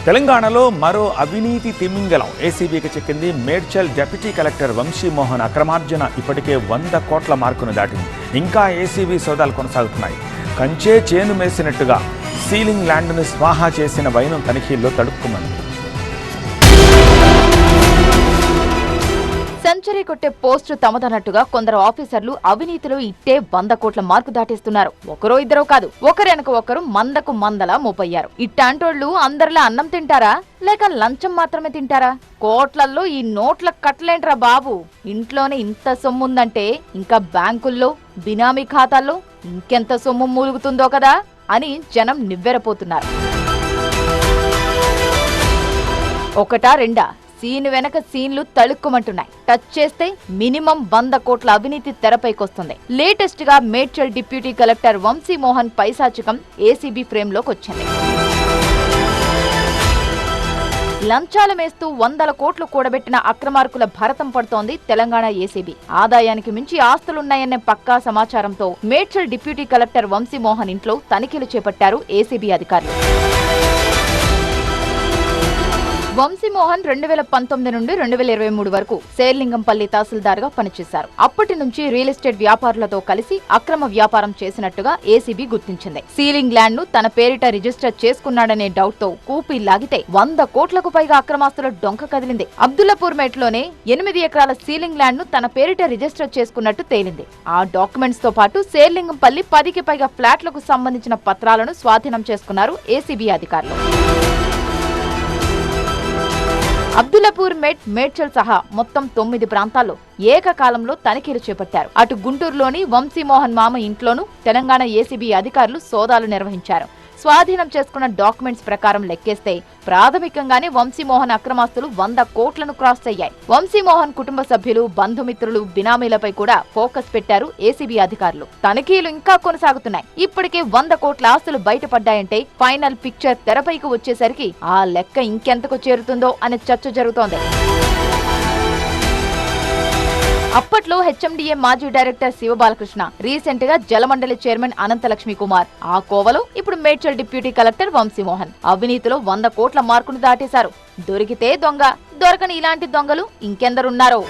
తెలంగాణలో మరో అవినీతి తిమింగలం ఏసీబీకి చిక్కింది. మేడ్చల్ డిప్యూటీ కలెక్టర్ వంశీమోహన్ అక్రమార్జన ఇప్పటికే 100 కోట్ల మార్కును దాటింది. ఇంకా ఏసీబీ సోదాలు కొనసాగుతున్నాయి. కంచే చేను మేసినట్టుగా సీలింగ్ ల్యాండ్ను స్వాహా చేసిన వైనం తనిఖీల్లో తడుక్కుమంది. సెంచరీ కొట్టే పోస్టు తమదన్నట్టుగా కొందరు ఆఫీసర్లు అవినీతిలో ఇట్టే 100 కోట్ల మార్కు దాటిస్తున్నారు. ఒకరో ఇద్దరో కాదు, ఒకరెనక ఒకరు మందకు మందలా మోపయ్యారు. ఇట్టాంటోళ్లు అందరిలా అన్నం తింటారా లేక లంచం మాత్రమే తింటారా? కోట్లల్లో ఈ నోట్ల కట్టలేంట్రా బాబు. ఇంట్లోనే ఇంత సొమ్ముందంటే ఇంకా బ్యాంకుల్లో బినామీ ఖాతాల్లో ఇంకెంత సొమ్ము మూలుగుతుందో కదా అని జనం నివ్వెరపోతున్నారు. ఒకటా రెండా సీన్ వెనక సీన్లు తళుక్కుమంటున్నాయి. టచ్ చేస్తే మినిమం 100 కోట్ల అవినీతి తెరపైకొస్తుంది. లేటెస్ట్ గా మేడ్చల్ డిప్యూటీ కలెక్టర్ వంశీమోహన్ పైశాచికం ఏసీబీ ఫ్రేమ్ లోకి వచ్చింది. లంచాలు మేస్తూ 100 కోట్లు కూడబెట్టిన అక్రమార్కుల భరతం పడుతోంది తెలంగాణ ఏసీబీ. ఆదాయానికి మించి ఆస్తులున్నాయనే పక్కా సమాచారంతో మేడ్చల్ డిప్యూటీ కలెక్టర్ వంశీమోహన్ ఇంట్లో తనిఖీలు చేపట్టారు ఏసీబీ అధికారులు. వంశీమోహన్ 2019 నుండి 2023 వరకు శేర్లింగంపల్లి తహసీల్దార్గా పనిచేశారు. అప్పటి నుంచి రియల్ ఎస్టేట్ వ్యాపారులతో కలిసి అక్రమ వ్యాపారం చేసినట్టుగా ఏసీబీ గుర్తించింది. సీలింగ్ ల్యాండ్ ను తన పేరిట రిజిస్టర్ చేసుకున్నాడనే డౌట్ తో కూపీ లాగితే 100 కోట్లకు పైగా అక్రమాస్తుల డొంక కదిలింది. అబ్దుల్లాపూర్ మేట్లోనే 8 ఎకరాల సీలింగ్ ల్యాండ్ ను తన పేరిట రిజిస్టర్ చేసుకున్నట్టు తేలింది. ఆ డాక్యుమెంట్స్ తో పాటు శేర్లింగంపల్లి 10కి పైగా ఫ్లాట్లకు సంబంధించిన పత్రాలను స్వాధీనం చేసుకున్నారు ఏసీబీ అధికారులు. అబ్దుల్లాపూర్ మేడ్చల్ సహా మొత్తం 9 ప్రాంతాల్లో ఏకకాలంలో తనిఖీలు చేపట్టారు. అటు గుంటూరులోని వంశీమోహన్ మామ ఇంట్లోనూ తెలంగాణ ఏసీబీ అధికారులు సోదాలు నిర్వహించారు. స్వాధీనం చేసుకున్న డాక్యుమెంట్స్ ప్రకారం లెక్కేస్తే ప్రాథమికంగానే వంశీమోహన్ అక్రమాస్తులు 100 కోట్లను క్రాస్ అయ్యాయి. వంశీమోహన్ కుటుంబ సభ్యులు, బంధుమిత్రులు, బినామీలపై కూడా ఫోకస్ పెట్టారు ఏసీబీ అధికారులు. తనిఖీలు ఇంకా కొనసాగుతున్నాయి. ఇప్పటికే 100 కోట్ల ఆస్తులు బయటపడ్డాయంటే ఫైనల్ పిక్చర్ తెరపైకి వచ్చేసరికి ఆ లెక్క ఇంకెంతకు చేరుతుందో అనే చర్చ జరుగుతోంది. అప్పట్లో హెచ్ఎండిఏ మాజీ డైరెక్టర్ శివబాలకృష్ణ, రీసెంట్ గా జలమండలి చైర్మన్ అనంతలక్ష్మి కుమార్, ఆ కోవలో ఇప్పుడు మేడ్చల్ డిప్యూటీ కలెక్టర్ వంశీమోహన్ అవినీతిలో 100 కోట్ల మార్కును దాటేశారు. దొరికితే దొంగ, దొరకని ఇలాంటి దొంగలు ఇంకెందరున్నారో.